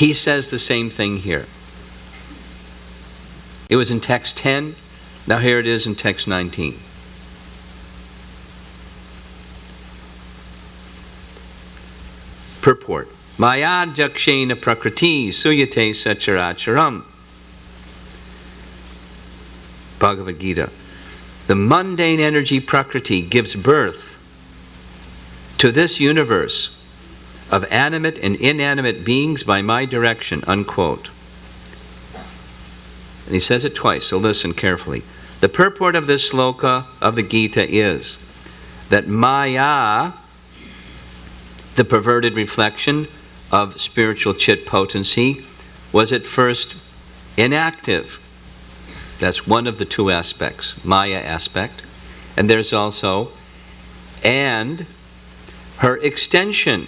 he says the same thing here. It was in text 10, now here it is in text 19. Purport. Maya jakshena prakriti suyate sacharacharam. Bhagavad Gita. The mundane energy Prakriti gives birth to this universe of animate and inanimate beings by my direction, unquote. And he says it twice, so listen carefully. The purport of this sloka of the Gita is that Maya, the perverted reflection of spiritual chit potency, was at first inactive. That's one of the two aspects, Maya aspect. And there's also, and her extension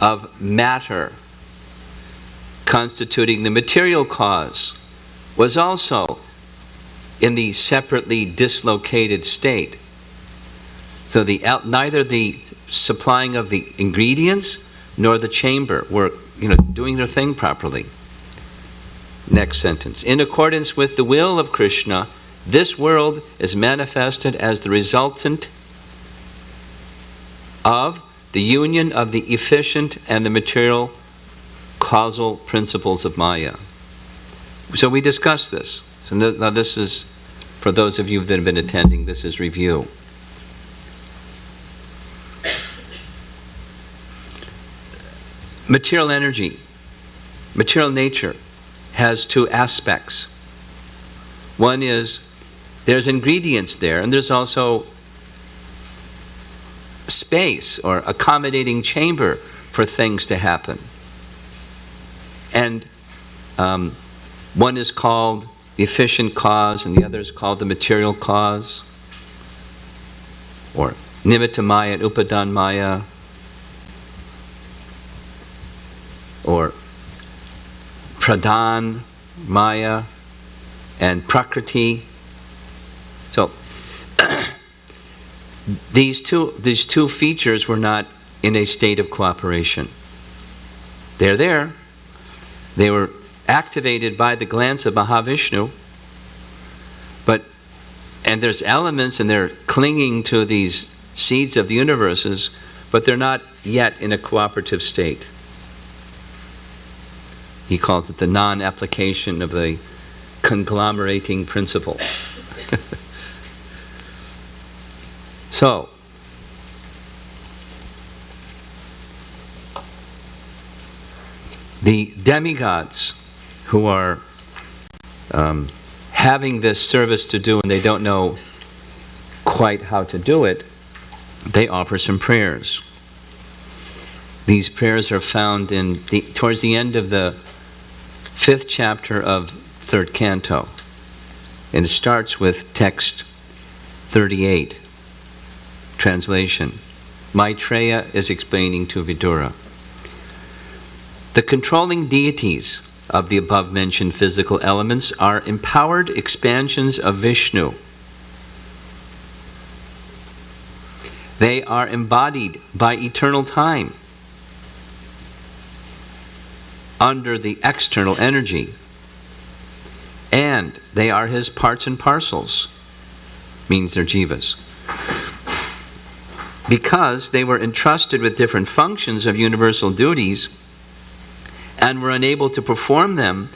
of matter constituting the material cause was also in the separately dislocated state. So neither the supplying of the ingredients nor the chamber were doing their thing properly. Next sentence. In accordance with the will of Krishna, this world is manifested as the resultant of the union of the efficient and the material causal principles of Maya. So we discussed this. So now this is, for those of you that have been attending, this is review. Material energy, material nature has two aspects. One is there's ingredients there, and there's also space or accommodating chamber for things to happen. And one is called the efficient cause, and the other is called the material cause, or nimitta maya and upadan maya, or pradhan maya and prakriti. So these two features were not in a state of cooperation. They're there. They were activated by the glance of Mahavishnu, and there's elements and they're clinging to these seeds of the universes, but they're not yet in a cooperative state. He calls it the non-application of the conglomerating principle. So, the demigods who are having this service to do and they don't know quite how to do it, they offer some prayers. These prayers are found towards the end of the 5th chapter of 3rd canto. And it starts with text 38. Translation. Maitreya is explaining to Vidura. The controlling deities of the above-mentioned physical elements are empowered expansions of Vishnu. They are embodied by eternal time under the external energy, and they are his parts and parcels, means they're jivas. Because they were entrusted with different functions of universal duties and were unable to perform them,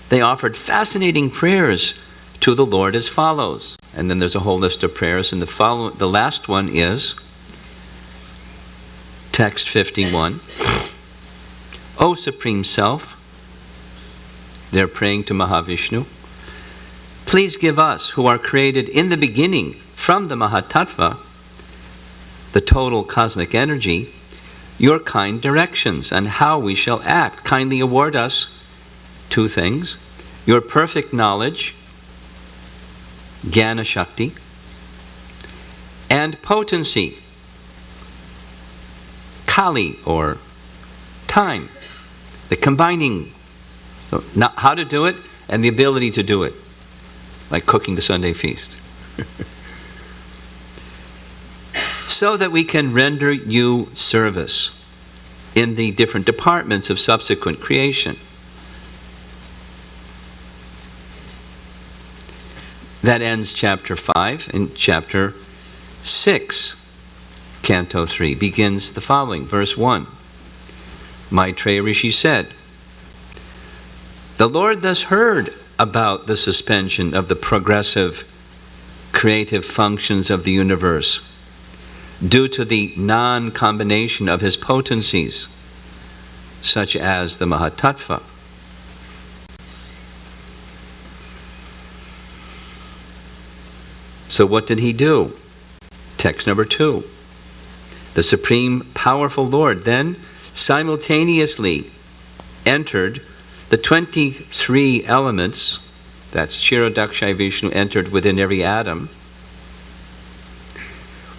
they offered fascinating prayers to the Lord as follows. And then there's a whole list of prayers, and the last one is text 51. O Supreme Self, they're praying to Mahavishnu, please give us, who are created in the beginning from the Mahatattva, the total cosmic energy, your kind directions on how we shall act. Kindly award us two things: your perfect knowledge, Jnana Shakti, and potency, Kali, or time, the combining, so how to do it and the ability to do it, like cooking the Sunday feast. So that we can render you service. in the different departments of subsequent creation. That ends chapter 5, and chapter 6, canto 3, begins the following, verse 1. Maitreya Rishi said, "The Lord thus heard about the suspension of the progressive creative functions of the universe due to the non-combination of his potencies, such as the Mahatattva. So what did he do? Text number 2. The Supreme Powerful Lord then simultaneously entered the 23 elements, that's Kshirodakshayi Vishnu entered within every atom,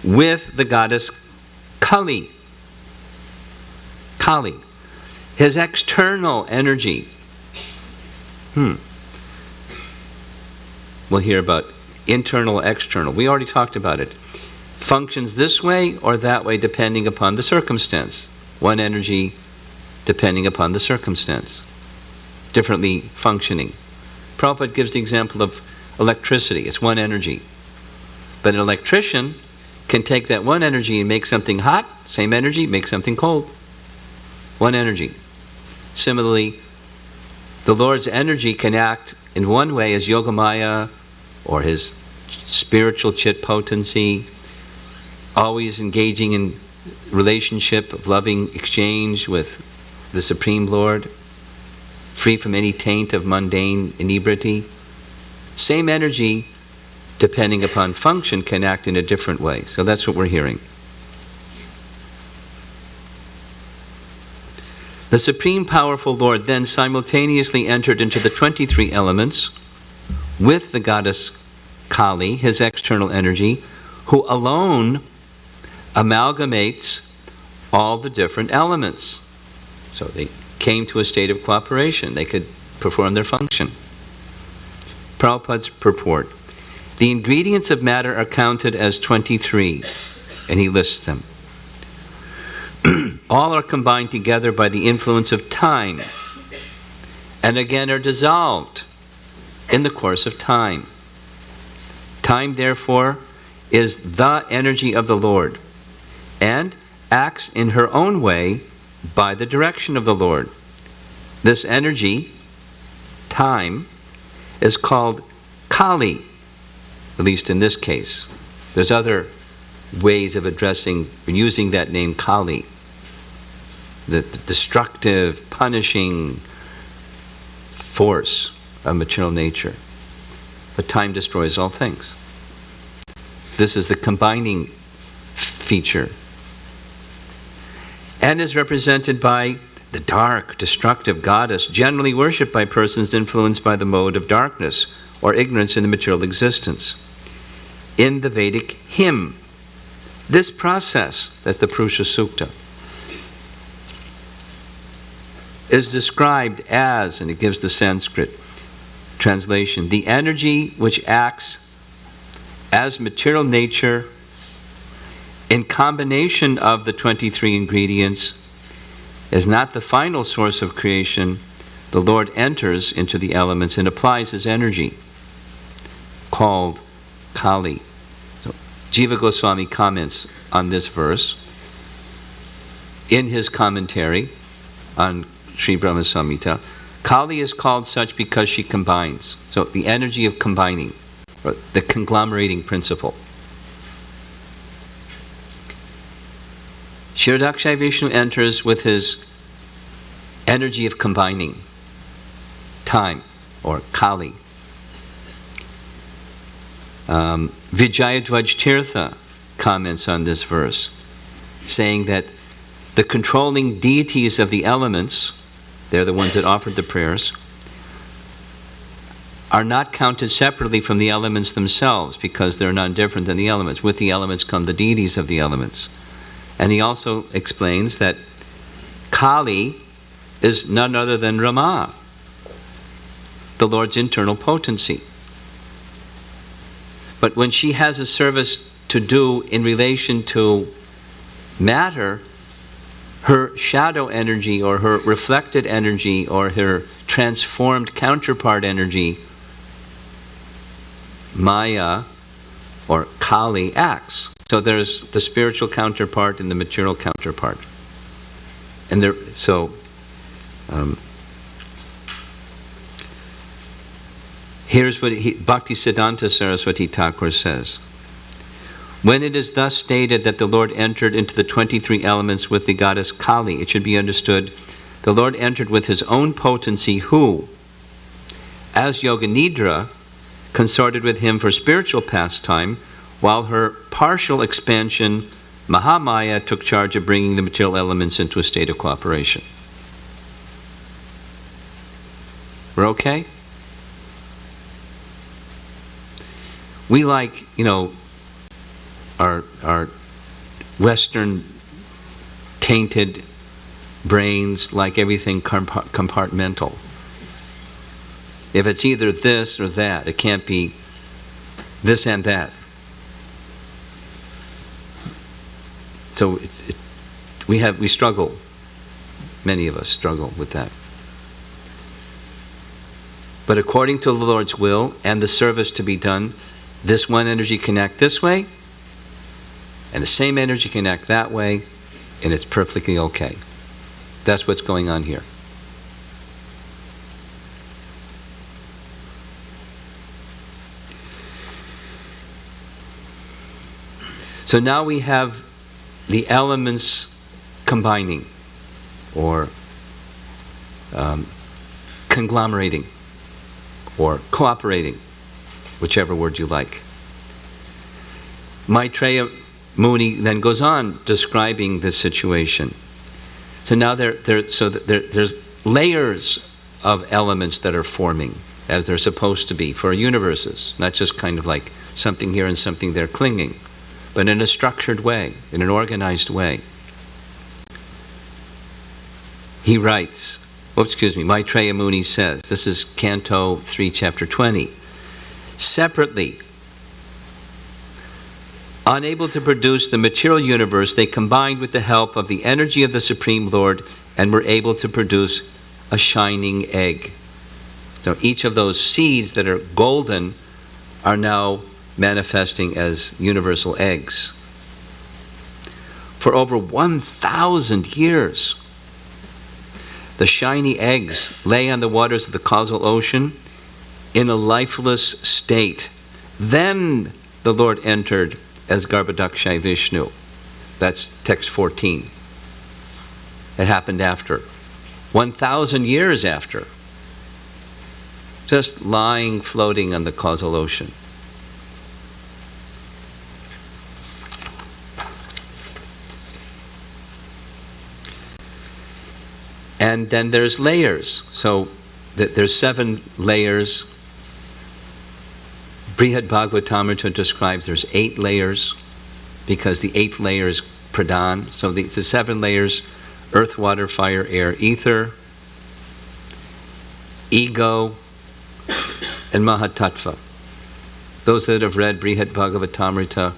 with the goddess Kali. Kali, his external energy. We'll hear about internal, external. We already talked about it. Functions this way or that way depending upon the circumstance. One energy depending upon the circumstance. Differently functioning. Prabhupada gives the example of electricity. It's one energy. But an electrician can take that one energy and make something hot, same energy, make something cold. One energy. Similarly, the Lord's energy can act in one way as Yogamaya or his spiritual chit potency, always engaging in relationship of loving exchange with the Supreme Lord, free from any taint of mundane inebriety. Same energy, depending upon function, can act in a different way. So that's what we're hearing. The Supreme Powerful Lord then simultaneously entered into the 23 elements with the goddess Kali, his external energy, who alone amalgamates all the different elements. So they came to a state of cooperation. They could perform their function. Prabhupada's purport. The ingredients of matter are counted as 23, and he lists them. All are combined together by the influence of time, and again are dissolved in the course of time. Time, therefore, is the energy of the Lord, and acts in her own way by the direction of the Lord. This energy, time, is called Kali, at least in this case. There's other ways of addressing, using that name Kali, the destructive, punishing force of material nature. But time destroys all things. This is the combining feature, and is represented by the dark, destructive goddess, generally worshipped by persons influenced by the mode of darkness or ignorance in the material existence. In the Vedic hymn, this process, that's the Purusha Sukta, is described as, and it gives the Sanskrit translation, the energy which acts as material nature in combination of the 23 ingredients is not the final source of creation. The Lord enters into the elements and applies his energy, called Kali. So Jiva Goswami comments on this verse in his commentary on Sri Brahma Samhita. Kali is called such because she combines. So the energy of combining, or the conglomerating principle. Kshirodakshayi Vishnu enters with his energy of combining, time, or Kali. Vijayadvaj Tirtha comments on this verse, saying that the controlling deities of the elements, they're the ones that offered the prayers, are not counted separately from the elements themselves because they're none different than the elements. With the elements come the deities of the elements. And he also explains that Kali is none other than Rama, the Lord's internal potency. But when she has a service to do in relation to matter, her shadow energy or her reflected energy or her transformed counterpart energy, Maya or Kali, acts. So there's the spiritual counterpart and the material counterpart. And here's what Bhaktisiddhanta Saraswati Thakur says. When it is thus stated that the Lord entered into the 23 elements with the goddess Kali, it should be understood the Lord entered with his own potency who, as Yoganidra, consorted with him for spiritual pastime, while her partial expansion, Mahamaya, took charge of bringing the material elements into a state of cooperation. We're okay? We like, our Western tainted brains like everything compartmental. If it's either this or that, it can't be this and that. So we struggle. Many of us struggle with that. But according to the Lord's will and the service to be done, this one energy can act this way, and the same energy can act that way, and it's perfectly okay. That's what's going on here. So now we have the elements combining, or conglomerating, or cooperating, whichever word you like. Maitreya Muni then goes on describing this situation. So now there's layers of elements that are forming, as they're supposed to be for universes, not just kind of like something here and something there clinging, but in a structured way, in an organized way. He writes, Maitreya Muni says, this is Canto 3, Chapter 20, separately, unable to produce the material universe, they combined with the help of the energy of the Supreme Lord and were able to produce a shining egg. So each of those seeds that are golden are now manifesting as universal eggs. For over 1,000 years, the shiny eggs lay on the waters of the causal ocean in a lifeless state. Then the Lord entered as Garbhodakshay Vishnu. That's text 14. It happened after. 1,000 years after. Just lying, floating on the causal ocean. And then there's layers. So there's 7 layers. Brihad Bhagavatamrita describes there's 8 layers because the 8th layer is Pradhan. So the 7 layers, earth, water, fire, air, ether, ego, and Mahatattva. Those that have read Brihad Bhagavatamrita,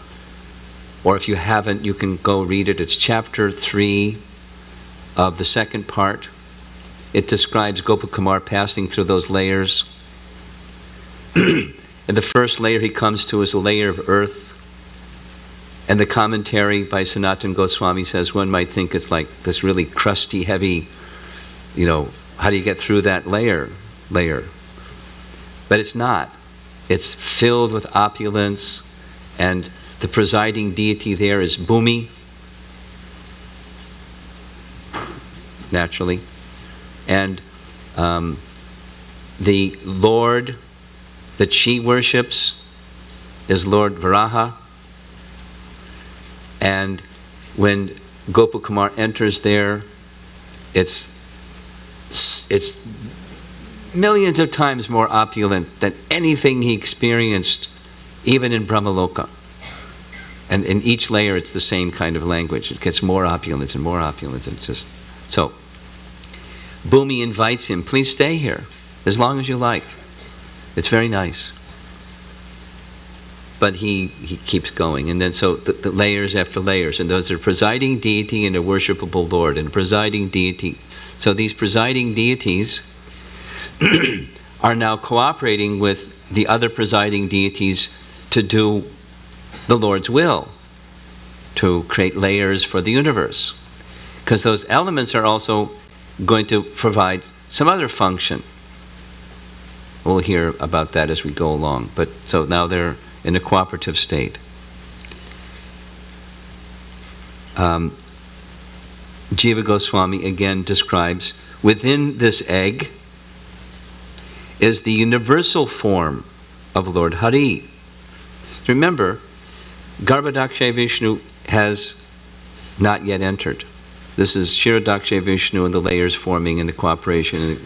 or if you haven't, you can go read it. It's chapter 3 of the second part. It describes Gopakumar passing through those layers. And the first layer he comes to is a layer of earth. And the commentary by Sanatana Goswami says one might think it's like this really crusty, heavy, how do you get through that layer? But it's not. It's filled with opulence, and the presiding deity there is Bhumi, naturally. And the Lord that she worships is Lord Varaha. And when Gopakumar enters there, it's millions of times more opulent than anything he experienced, even in Brahmaloka. And in each layer, it's the same kind of language. It gets more opulence and more opulence. And just so. Bhumi invites him, please stay here as long as you like. It's very nice. but he keeps going. And then so the layers after layers, and those are presiding deity and a worshipable Lord, and presiding deity. So these presiding deities are now cooperating with the other presiding deities to do the Lord's will, to create layers for the universe. Because those elements are also going to provide some other function. We'll hear about that as we go along. But so now they're in a cooperative state. Jiva Goswami again describes, within this egg is the universal form of Lord Hari. Remember, Garbhodakshay Vishnu has not yet entered. This is Kshirodakshay Vishnu and the layers forming and the cooperation and the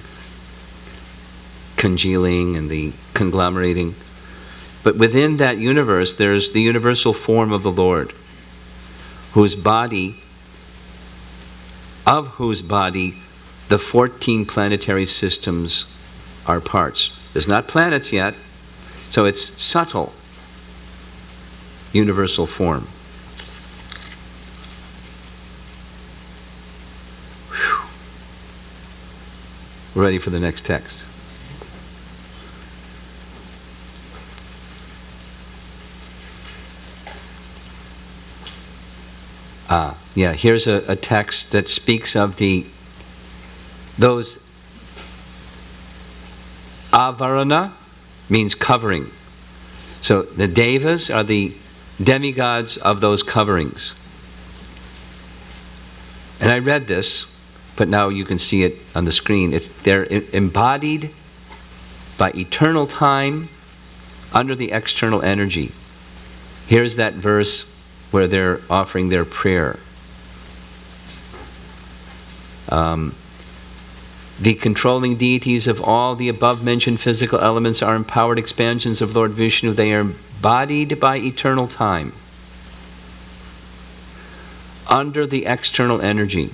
congealing and the conglomerating. But within that universe, there's the universal form of the Lord, whose body the 14 planetary systems are parts. There's not planets yet, so it's subtle, universal form. Whew. We're ready for the next text. Yeah, here's a text that speaks of those avarana means covering. So the devas are the demigods of those coverings. And I read this, but now you can see it on the screen. They're embodied by eternal time under the external energy. Here's that verse where they're offering their prayer. The controlling deities of all the above-mentioned physical elements are empowered expansions of Lord Vishnu. They are embodied by eternal time under the external energy.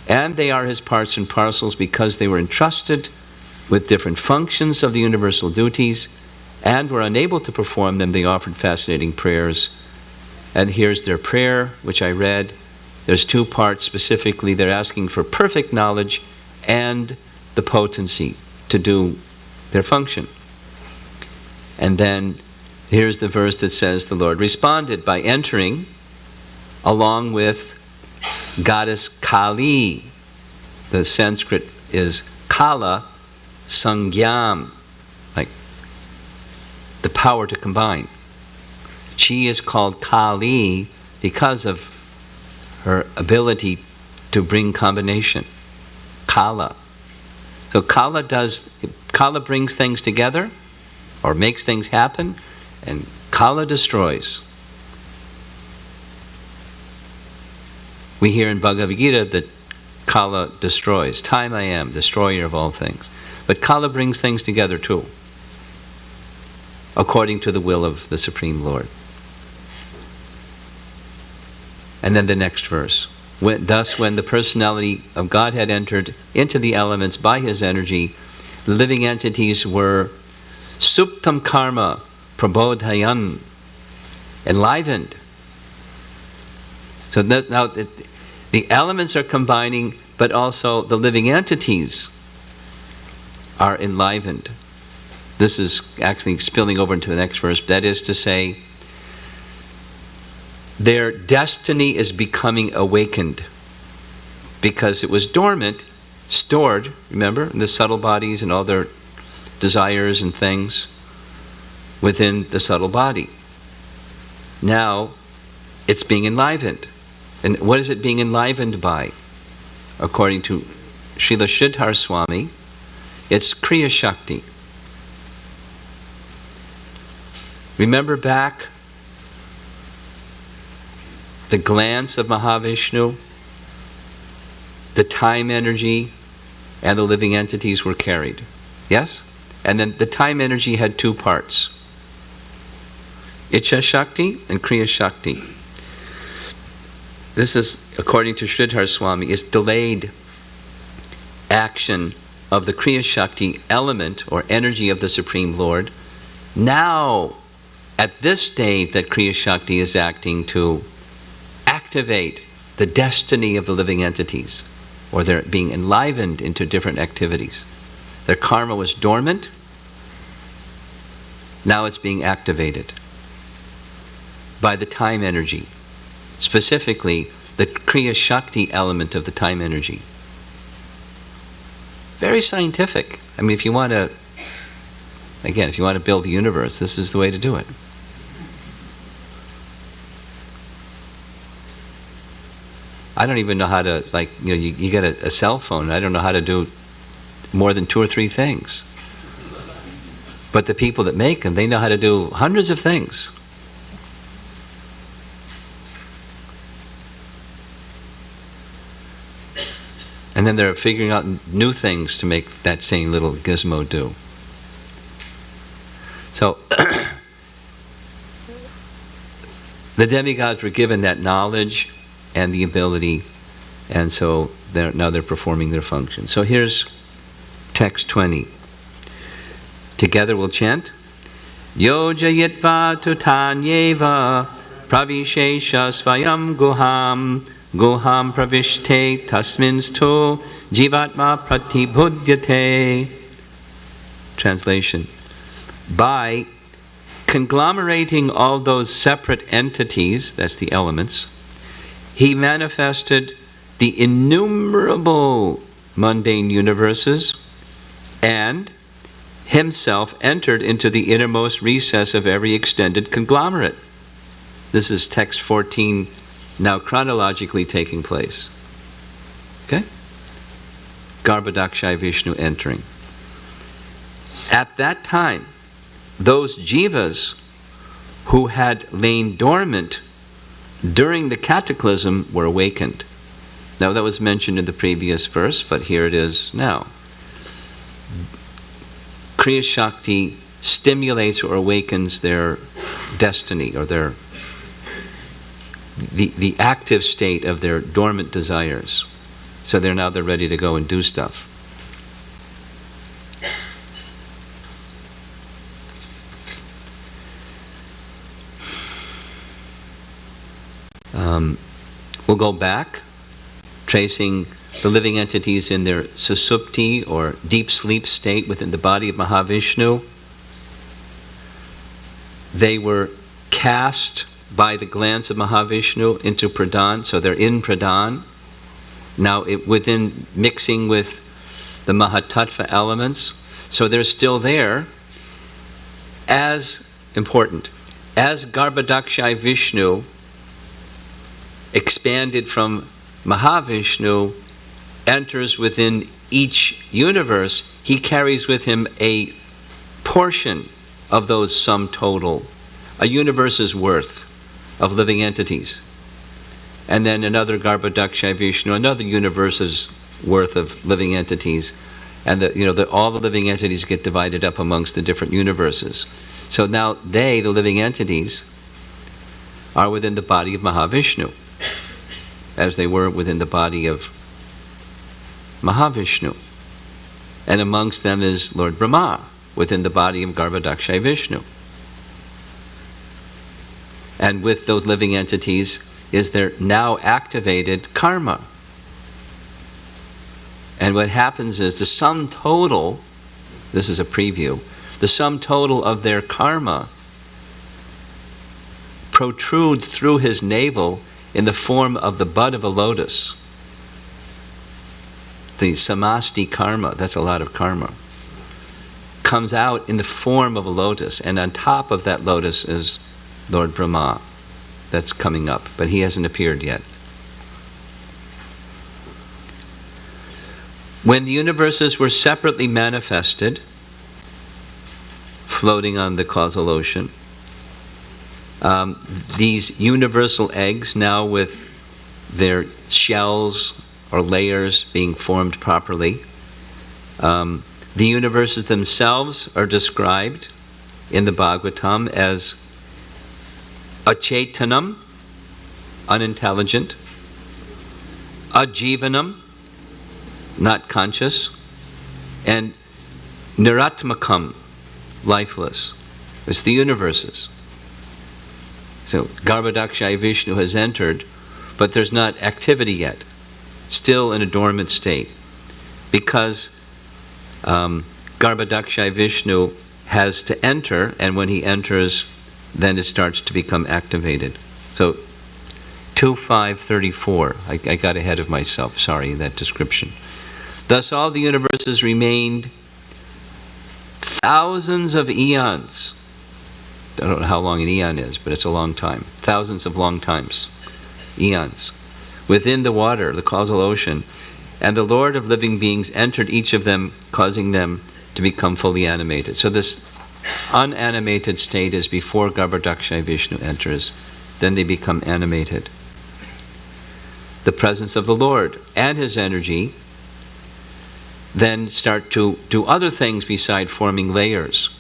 And they are his parts and parcels because they were entrusted with different functions of the universal duties and were unable to perform them. They offered fascinating prayers. And here's their prayer, which I read. There's two parts specifically. They're asking for perfect knowledge and the potency to do their function. And then here's the verse that says the Lord responded by entering along with goddess Kali. The Sanskrit is Kala Sangyam, like the power to combine. She is called Kali because of her ability to bring combination. Kala. So Kala brings things together or makes things happen, and Kala destroys. We hear in Bhagavad Gita that Kala destroys. Time I am, destroyer of all things. But Kala brings things together too, according to the will of the Supreme Lord. And then the next verse. Thus, when the personality of God had entered into the elements by his energy, the living entities were suptam karma prabodhayan, enlivened. So now the elements are combining, but also the living entities are enlivened. This is actually spilling over into the next verse. That is to say, their destiny is becoming awakened because it was dormant, stored, remember, in the subtle bodies and all their desires and things within the subtle body. Now it's being enlivened. And what is it being enlivened by? According to Srila HH Swami, it's Kriya Shakti. Remember back the glance of Mahavishnu, the time energy, and the living entities were carried. Yes? And then the time energy had two parts. Ichha Shakti and Kriya Shakti. This is, according to Sridhar Swami, is delayed action of the Kriya Shakti element or energy of the Supreme Lord. Now at this state that Kriya Shakti is acting to activate the destiny of the living entities, or they're being enlivened into different activities. Their karma was dormant, now it's being activated by the time energy, specifically the Kriya Shakti element of the time energy. Very scientific. I mean, if you want to build the universe, this is the way to do it. I don't even know how to, you get a cell phone, I don't know how to do more than 2 or 3 things. But the people that make them, they know how to do hundreds of things. And then they're figuring out new things to make that same little gizmo do. So, the demigods were given that knowledge and the ability, and so now they're performing their function. So here's text 20. Together we'll chant. Yojayitva tutanyeva pravishesha svayam guham pravishte tasminstu jivatma pratibhudyate. Translation. By conglomerating all those separate entities, that's the elements, he manifested the innumerable mundane universes and himself entered into the innermost recess of every extended conglomerate. This is text 14 now chronologically taking place. Okay? Garbhodakshaya Vishnu entering. At that time, those jivas who had lain dormant during the cataclysm were awakened. Now that was mentioned in the previous verse, but here it is now. Kriya Shakti stimulates or awakens their destiny, or the active state of their dormant desires. So they're ready to go and do stuff. We'll go back, tracing the living entities in their susupti, or deep sleep state within the body of Mahavishnu. They were cast by the glands of Mahavishnu into Pradhan, so they're in Pradhan. Now within mixing with the Mahatattva elements, so they're still there. As important, as Garbhodakshaya Vishnu expanded from Mahavishnu, enters within each universe, he carries with him a portion of those sum total, a universe's worth of living entities. And then another Garbhodakshaya Vishnu, another universe's worth of living entities. And all the living entities get divided up amongst the different universes. So now the living entities, are within the body of Mahavishnu, as they were within the body of Mahavishnu. And amongst them is Lord Brahma, within the body of Garbhodakshaya Vishnu. And with those living entities is their now activated karma. And what happens is the sum total, this is a preview, the sum total of their karma protrudes through his navel in the form of the bud of a lotus. The samasti karma, that's a lot of karma, comes out in the form of a lotus, and on top of that lotus is Lord Brahma. That's coming up, but he hasn't appeared yet. When the universes were separately manifested, floating on the causal ocean, these universal eggs, now with their shells or layers being formed properly, the universes themselves are described in the Bhagavatam as achetanam, unintelligent, ajivanam, not conscious, and niratmakam, lifeless. It's the universes. So Garbhodakshaya Vishnu has entered, but there's not activity yet. Still in a dormant state. Because Garbhodakshaya Vishnu has to enter, and when he enters, then it starts to become activated. So 2.5.34, I got ahead of myself, sorry, in that description. Thus all the universes remained thousands of eons. I don't know how long an eon is, but it's a long time. Thousands of long times, eons, within the water, the causal ocean. And the Lord of living beings entered each of them, causing them to become fully animated. So this unanimated state is before Garbhodakshaya Vishnu enters. Then they become animated. The presence of the Lord and his energy then start to do other things beside forming layers.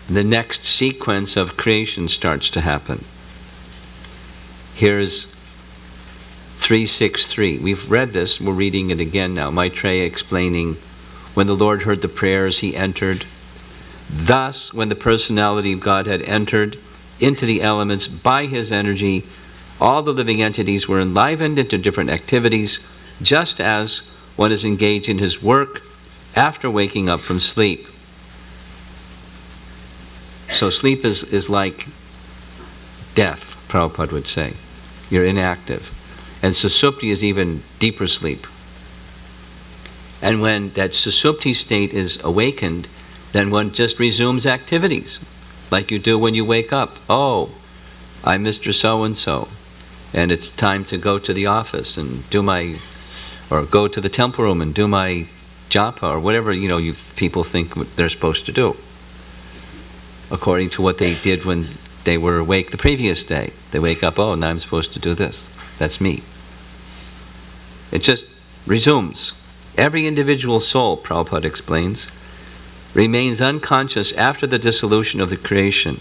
The next sequence of creation starts to happen. Here's 3.6.3. We've read this, we're reading it again now. Maitreya explaining, when the Lord heard the prayers, he entered. Thus, when the personality of God had entered into the elements by his energy, all the living entities were enlivened into different activities, just as one is engaged in his work after waking up from sleep. So sleep is like death, Prabhupada would say. You're inactive. And susupti is even deeper sleep. And when that susupti state is awakened, then one just resumes activities, like you do when you wake up. Oh, I'm Mr. So-and-so, and it's time to go to the office and do my, or go to the temple room and do my japa, or whatever, you people think they're supposed to do, according to what they did when they were awake the previous day. They wake up, oh, now I'm supposed to do this. That's me. It just resumes. Every individual soul, Prabhupada explains, remains unconscious after the dissolution of the creation,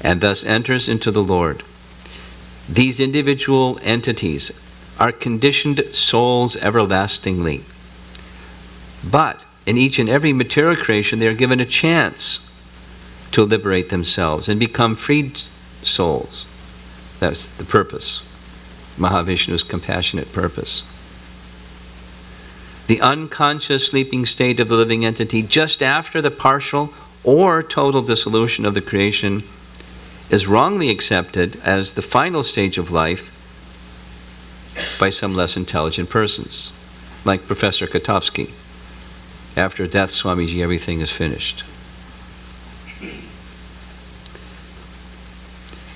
and thus enters into the Lord. These individual entities are conditioned souls everlastingly. But in each and every material creation, they are given a chance to liberate themselves and become freed souls. That's the purpose, Mahavishnu's compassionate purpose. The unconscious sleeping state of the living entity just after the partial or total dissolution of the creation is wrongly accepted as the final stage of life by some less intelligent persons, like Professor Kotovsky. After death, Swamiji, everything is finished.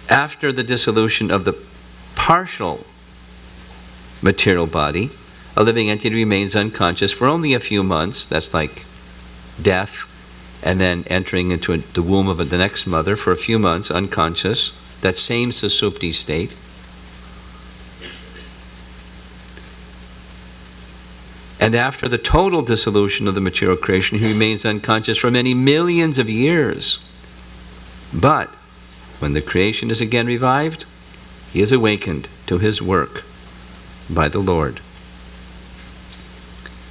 After the dissolution of the partial material body, a living entity remains unconscious for only a few months. That's like death, and then entering into the womb of the next mother for a few months, unconscious, that same susupti state. And after the total dissolution of the material creation, he remains unconscious for many millions of years. But when the creation is again revived, he is awakened to his work by the Lord.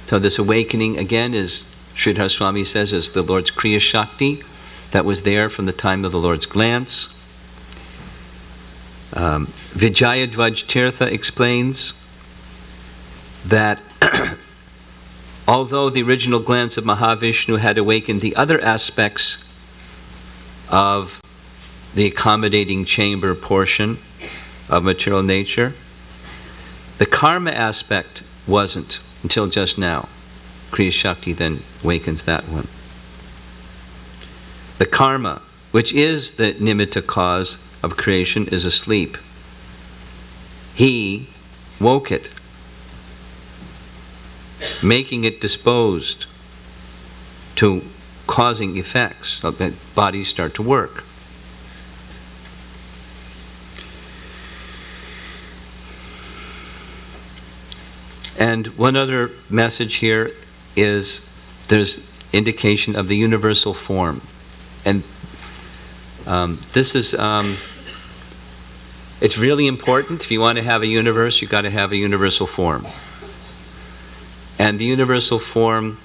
So this awakening, again, is, Sridhar Swami says, is the Lord's Kriya Shakti that was there from the time of the Lord's glance. Vijayadvaj Tirtha explains that although the original glance of Mahavishnu had awakened the other aspects of the accommodating chamber portion of material nature, the karma aspect wasn't until just now. Kriya Shakti then awakens that one. The karma, which is the nimitta cause of creation, is asleep. He woke it, making it disposed to causing effects. So that bodies start to work. And one other message here is there's indication of the universal form. And this is, it's really important. If you want to have a universe, you've got to have a universal form. And the universal form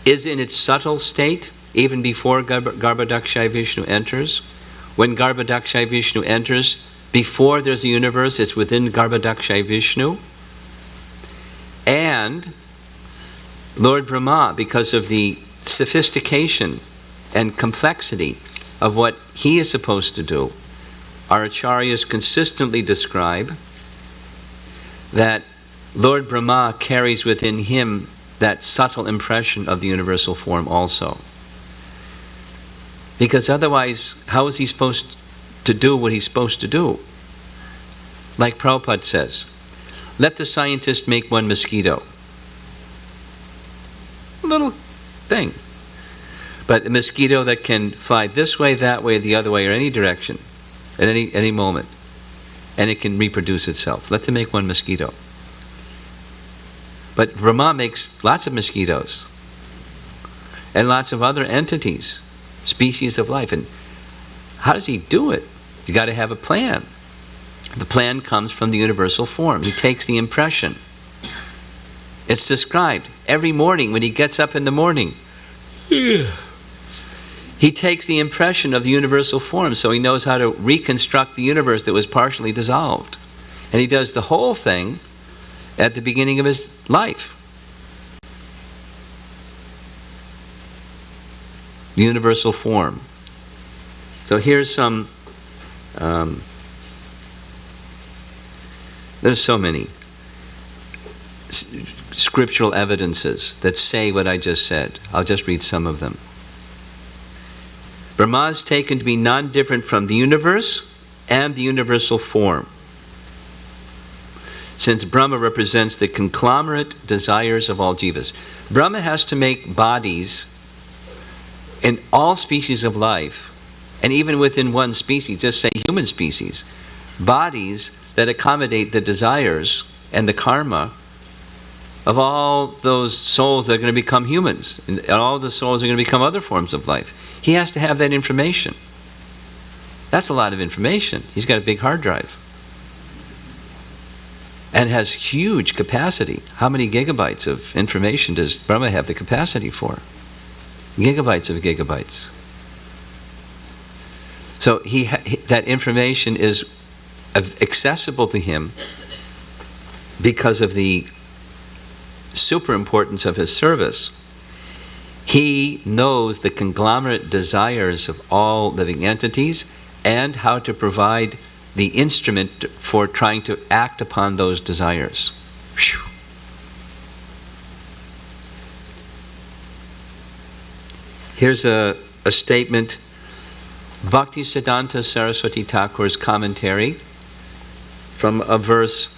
is in its subtle state even before Garbhodakshayi Vishnu enters. When Garbhodakshayi Vishnu enters, before there's a universe, it's within Garbhodakshayi Vishnu. And Lord Brahma, because of the sophistication and complexity of what he is supposed to do, our acharyas consistently describe that Lord Brahma carries within him that subtle impression of the universal form also. Because otherwise, how is he supposed to do what he's supposed to do? Like Prabhupada says, let the scientist make one mosquito. A little thing. But a mosquito that can fly this way, that way, the other way, or any direction, at any moment. And it can reproduce itself. Let them make one mosquito. But Brahma makes lots of mosquitoes. And lots of other entities, species of life. And how does he do it? He's got to have a plan. The plan comes from the universal form. He takes the impression. It's described every morning when he gets up in the morning. He takes the impression of the universal form, so he knows how to reconstruct the universe that was partially dissolved. And he does the whole thing at the beginning of his life. The universal form. So here's some, there's so many scriptural evidences that say what I just said. I'll just read some of them. Brahma is taken to be non-different from the universe and the universal form, since Brahma represents the conglomerate desires of all jivas. Brahma has to make bodies in all species of life, and even within one species, just say human species, bodies that accommodate the desires and the karma of all those souls that are going to become humans, and all the souls are going to become other forms of life. He has to have that information. That's a lot of information. He's got a big hard drive. And has huge capacity. How many gigabytes of information does Brahma have the capacity for? Gigabytes of gigabytes. So that information is accessible to him because of the super importance of his service. He knows the conglomerate desires of all living entities and how to provide the instrument for trying to act upon those desires. Whew. Here's a statement, Bhaktisiddhanta Saraswati Thakur's commentary from a verse,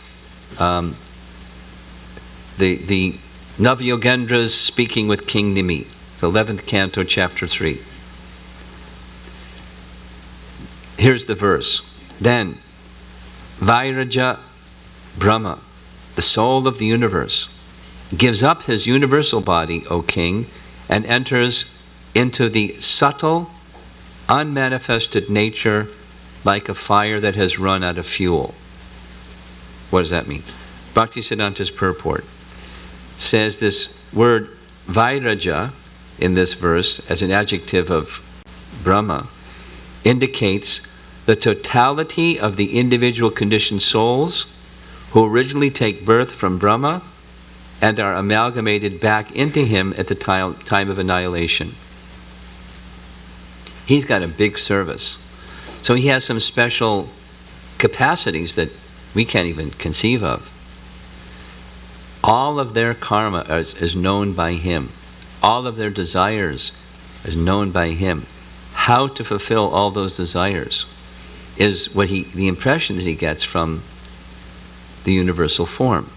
the Navyogendras speaking with King Nimi. It's 11th canto, chapter 3. Here's the verse. Then, Vairaja Brahma, the soul of the universe, gives up his universal body, O king, and enters into the subtle, unmanifested nature like a fire that has run out of fuel. What does that mean? Bhaktisiddhanta's purport says this word Vairaja in this verse as an adjective of Brahma indicates the totality of the individual conditioned souls who originally take birth from Brahma and are amalgamated back into him at the time of annihilation. He's got a big service. So he has some special capacities that we can't even conceive of. All of their karma is known by him. All of their desires is known by him. How to fulfill all those desires is what the impression that he gets from the universal form.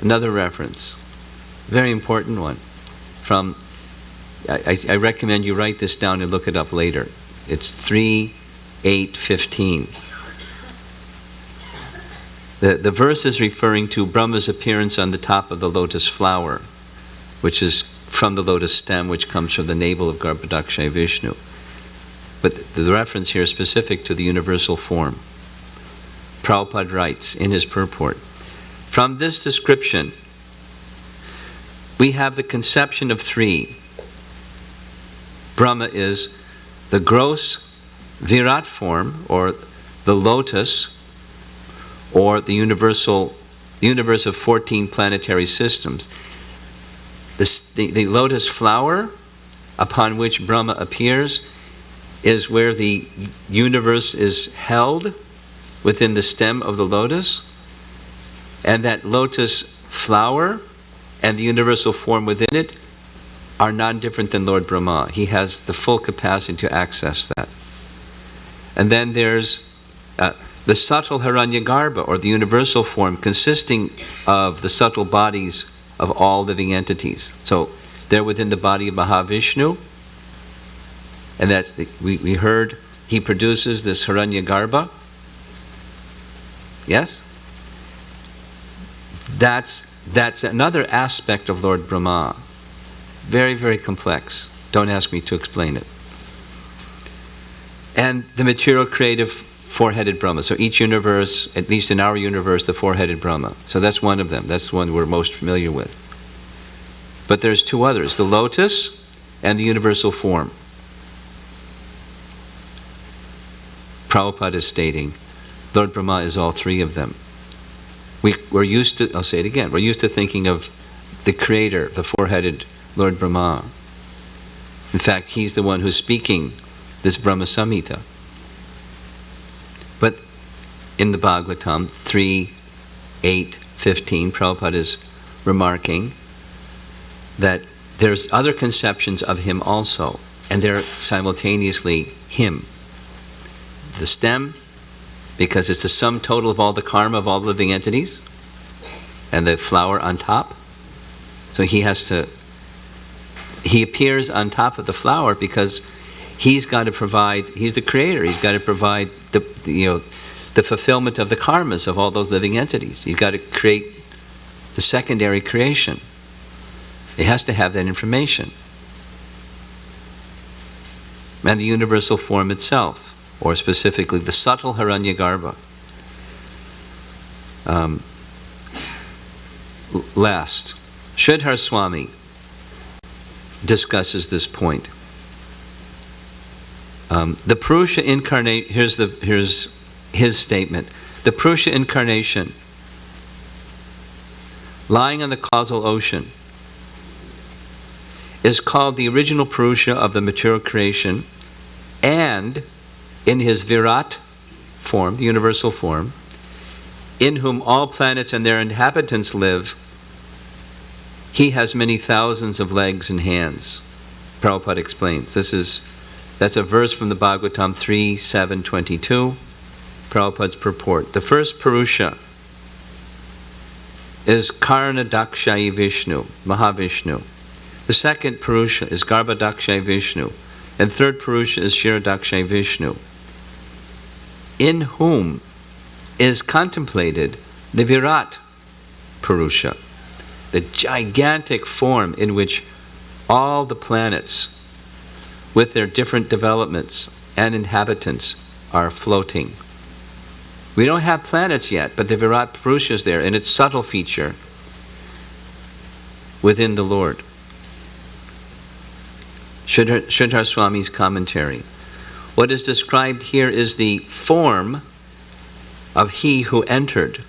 Another reference, very important one, from, I recommend you write this down and look it up later. It's 3:8:15. The verse is referring to Brahma's appearance on the top of the lotus flower, which is from the lotus stem, which comes from the navel of Garbhodakshayi Vishnu. But the reference here is specific to the universal form. Prabhupada writes in his purport, from this description, we have the conception of three. Brahma is the gross Virat form, or the lotus, or the universe of 14 planetary systems. The lotus flower upon which Brahma appears is where the universe is held within the stem of the lotus, and that lotus flower and the universal form within it are non-different than Lord Brahma. He has the full capacity to access that. And then there's the subtle Hiranyagarbha, or the universal form, consisting of the subtle bodies of all living entities. So they're within the body of Mahavishnu, and that's we heard he produces this Hiranyagarbha. Yes? That's another aspect of Lord Brahma. Very, very complex. Don't ask me to explain it. And the material creative four-headed Brahma. So each universe, at least in our universe, the four-headed Brahma. So that's one of them. That's the one we're most familiar with. But there's two others, the lotus and the universal form. Prabhupada is stating, Lord Brahma is all three of them. We're used to, I'll say it again, we're used to thinking of the creator, the four-headed Lord Brahma. In fact, he's the one who's speaking this Brahma Samhita. But in the Bhagavatam 3:8-15, Prabhupada is remarking that there's other conceptions of him also, and they're simultaneously him. The stem, because it's the sum total of all the karma of all living entities, and the flower on top. So he appears on top of the flower because he's got to provide, he's the creator, he's got to provide the fulfillment of the karmas of all those living entities. He's got to create the secondary creation. He has to have that information. And the universal form itself, or specifically the subtle Hiranyagarbha. Last, HH Swami discusses this point. The Purusha incarnate, here's his statement. The Purusha incarnation, lying on the causal ocean, is called the original Purusha of the material creation, and in his Virat form, the universal form, in whom all planets and their inhabitants live, he has many thousands of legs and hands. Prabhupada explains. That's a verse from the Bhagavatam 3:7-22, Prabhupada's purport. The first Purusha is Karnadakshayi Vishnu, Mahavishnu. The second Purusha is Garbhadakshayi Vishnu. And third Purusha is Shiradakshayi Vishnu, in whom is contemplated the Virat Purusha, the gigantic form in which all the planets, with their different developments and inhabitants, are floating. We don't have planets yet, but the Virat Purusha is there in its subtle feature within the Lord. HH Swami's commentary. What is described here is the form of he who entered.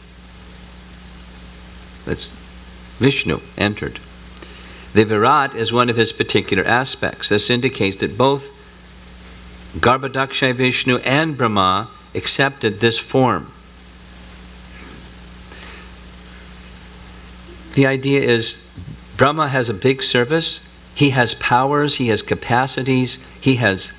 That's Vishnu, entered. The Virat is one of his particular aspects. This indicates that both Garbhadakshayi Vishnu and Brahma accepted this form. The idea is Brahma has a big service. He has powers, he has capacities, he has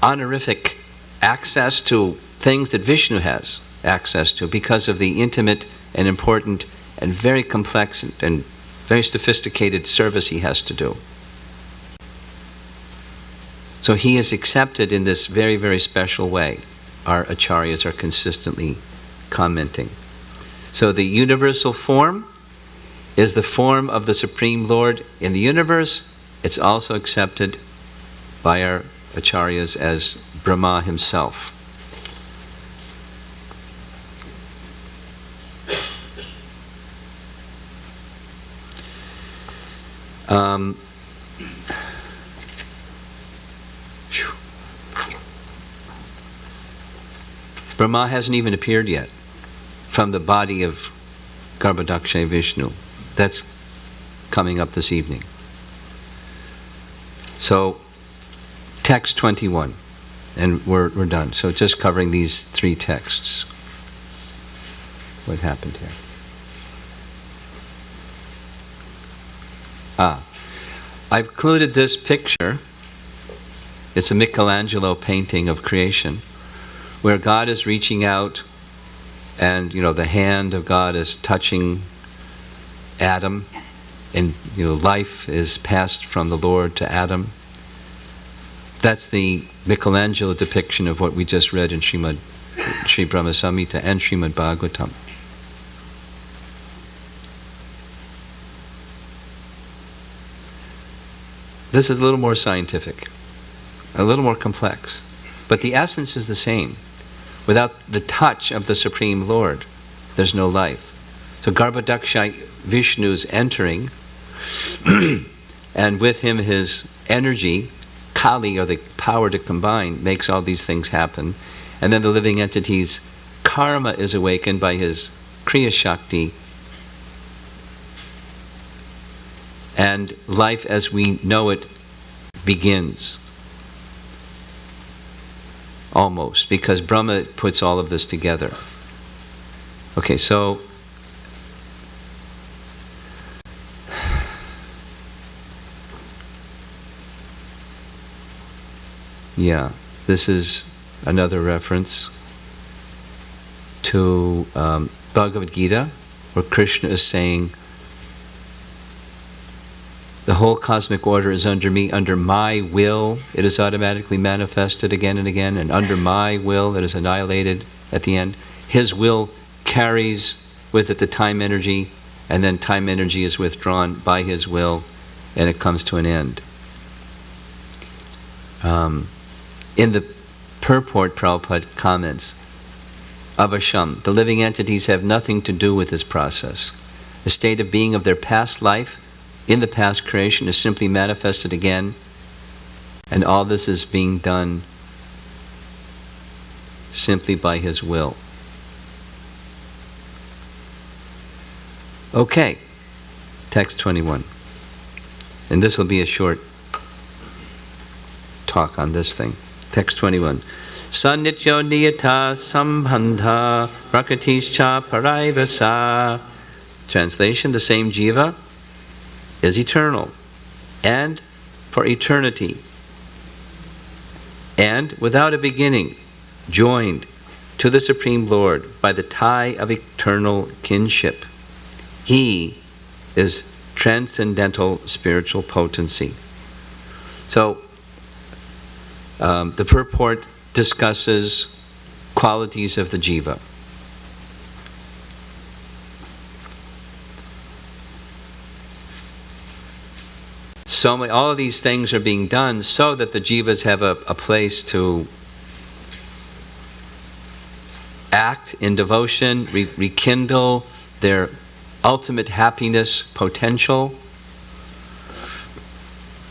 honorific access to things that Vishnu has access to because of the intimate and important and very complex and very sophisticated service he has to do. So he is accepted in this very, very special way. Our acharyas are consistently commenting. So the universal form is the form of the Supreme Lord in the universe. It's also accepted by our acharyas as Brahma himself. Um, Brahma hasn't even appeared yet from the body of Garbhodaksha Vishnu. That's coming up this evening. So, text 21, and we're done. So just covering these three texts. What happened here? I've included this picture. It's a Michelangelo painting of creation, where God is reaching out, and the hand of God is touching Adam, and life is passed from the Lord to Adam. That's the Michelangelo depiction of what we just read in Sri Brahma Samhita and Srimad Bhagavatam. This is a little more scientific, a little more complex, but the essence is the same. Without the touch of the Supreme Lord, there's no life. So Garbhodaksha Vishnu's entering, and with him his energy, Kali, or the power to combine, makes all these things happen. And then the living entity's karma is awakened by his Kriya Shakti. And life as we know it begins. Almost, because Brahma puts all of this together. Okay, so yeah, this is another reference to Bhagavad Gita, where Krishna is saying, the whole cosmic order is under me, under my will it is automatically manifested again and again, and under my will it is annihilated at the end. His will carries with it the time energy, and then time energy is withdrawn by his will, and it comes to an end. In the purport, Prabhupada comments, Avasham, the living entities have nothing to do with this process. The state of being of their past life, in the past creation, is simply manifested again, and all this is being done simply by his will. Okay, text 21. And this will be a short talk on this thing. Text 21. Sannityo niyata sambandha prakritischa paraivasa. Translation, the same jiva is eternal and for eternity, and without a beginning, joined to the Supreme Lord by the tie of eternal kinship. He is transcendental spiritual potency. So, the purport discusses qualities of the jiva. All of these things are being done so that the jivas have a place to act in devotion, rekindle their ultimate happiness potential,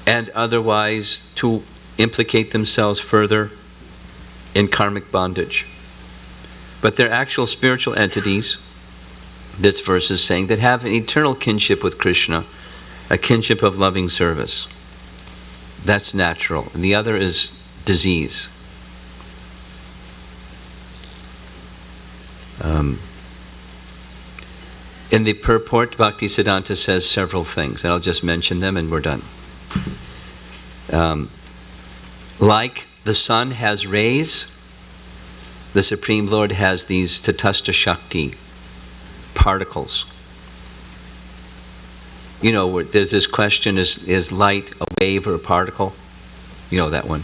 and otherwise to implicate themselves further in karmic bondage. But they're actual spiritual entities, this verse is saying, that have an eternal kinship with Krishna, a kinship of loving service. That's natural. And the other is disease. In the purport, Bhaktisiddhanta says several things, and I'll just mention them and we're done. Like the sun has rays, the Supreme Lord has these tatastha shakti particles. Where there's this question, is light a wave or a particle? You know that one.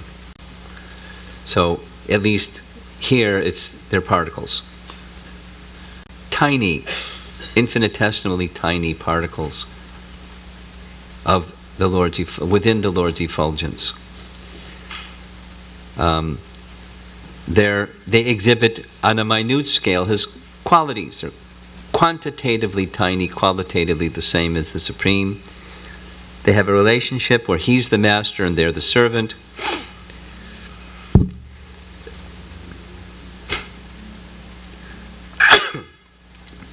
So, at least here, they're particles. Tiny, infinitesimally tiny particles of the Lord's within the Lord's effulgence. They exhibit on a minute scale his qualities. They're quantitatively tiny, qualitatively the same as the Supreme. They have a relationship where he's the master and they're the servant.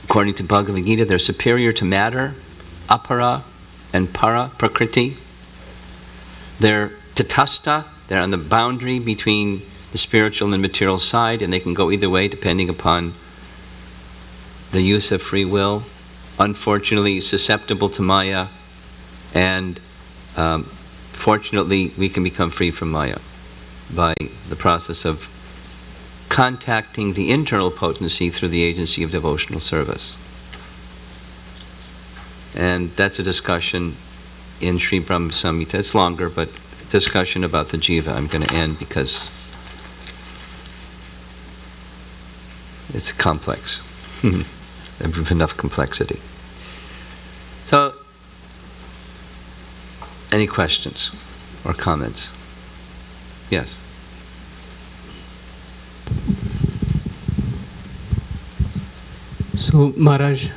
According to Bhagavad Gita, they're superior to matter, apara and para, prakriti. They're tatasta, they're on the boundary between the spiritual and material side, and they can go either way depending upon the use of free will. Unfortunately, susceptible to Maya, and fortunately, we can become free from Maya by the process of contacting the internal potency through the agency of devotional service. And that's a discussion in Sri Brahma Samhita. It's longer, but discussion about the jiva I'm going to end because it's complex. There's enough complexity. So, any questions or comments? Yes. So, Maharaj,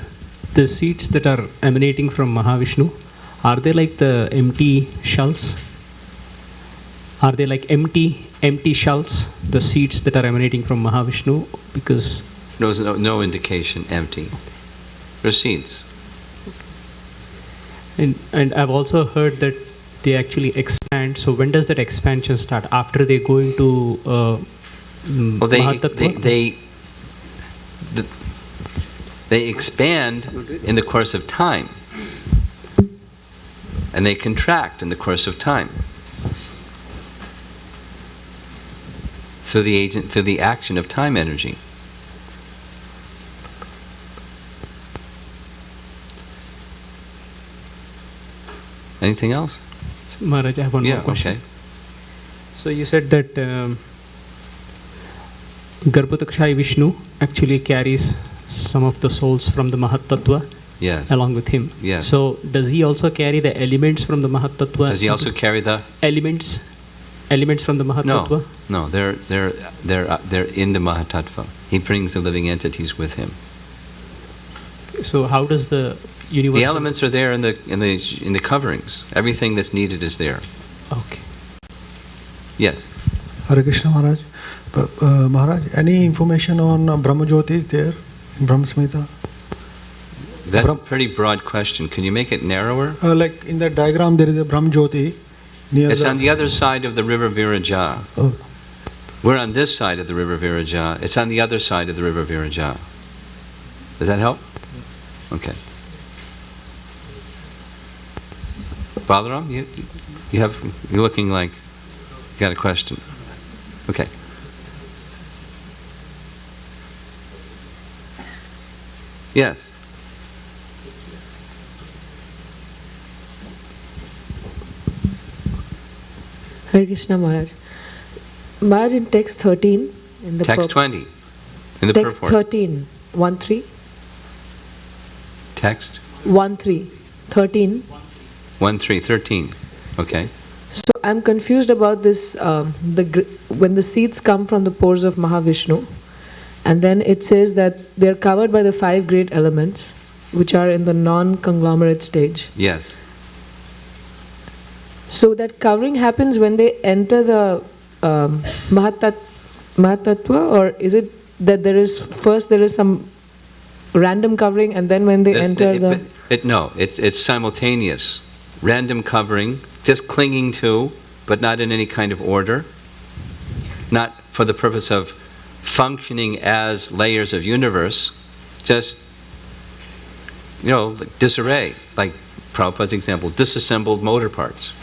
the seeds that are emanating from Mahavishnu, are they like the empty shells? Are they like empty shells, the seeds that are emanating from Mahavishnu? Because no indication empty. They're seeds. And I've also heard that they actually expand. So when does that expansion start? After they go into Mahatattva? They expand in the course of time, and they contract in the course of time through the action of time energy. Anything else? So, Maharaj, I have one more question. Okay. So you said that Garbhodakshayi Vishnu actually carries some of the souls from the Mahatattva along with him. Yes. So does he also carry the elements from the Mahatattva? Does he also carry the elements from the Mahatattva? No, they're in the Mahatattva. He brings the living entities with him. So how does the universal... The elements are there in the coverings. Everything that's needed is there. Okay. Yes. Hare Krishna Maharaj. Maharaj, any information on Brahma Jyoti is there in Brahma Samhita? That's a pretty broad question. Can you make it narrower? Like in that diagram, there is a Brahma Jyoti. It's on the other side of the river Viraja. Oh. We're on this side of the river Viraja. It's on the other side of the river Viraja. Does that help? Okay. Balaram, you're looking like you got a question. Okay. Yes. Hare Krishna Maharaj. Maharaj, in text 13, in the text 20, in the text purport. 13, 1-3. Text? 1-3, 13. 1-3, 13. Okay. So I'm confused about this, when the seeds come from the pores of Mahavishnu, and then it says that they're covered by the 5 great elements, which are in the non-conglomerate stage. Yes. So that covering happens when they enter the Mahatattva, or is it that there is some random covering, and then when they enter it's simultaneous. Random covering, just clinging to, but not in any kind of order. Not for the purpose of functioning as layers of universe, just, like disarray, like Prabhupada's example, disassembled motor parts.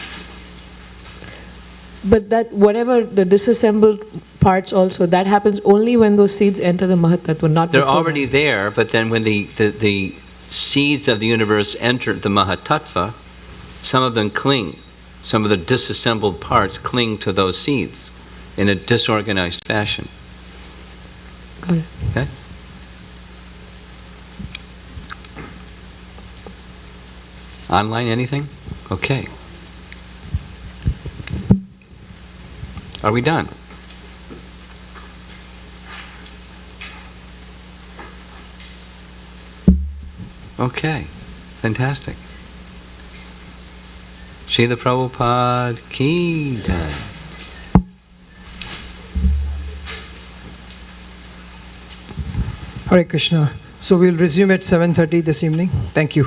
But that, whatever the disassembled parts also, that happens only when those seeds enter the Mahatattva, not They're before already that. there, but then when the seeds of the universe enter the Mahatattva, some of them cling. Some of the disassembled parts cling to those seeds in a disorganized fashion. Got it. Okay? Online, anything? Okay. Are we done? Okay. Fantastic. Srila Prabhupada ki jai. Hare Krishna. So we'll resume at 7:30 this evening. Thank you.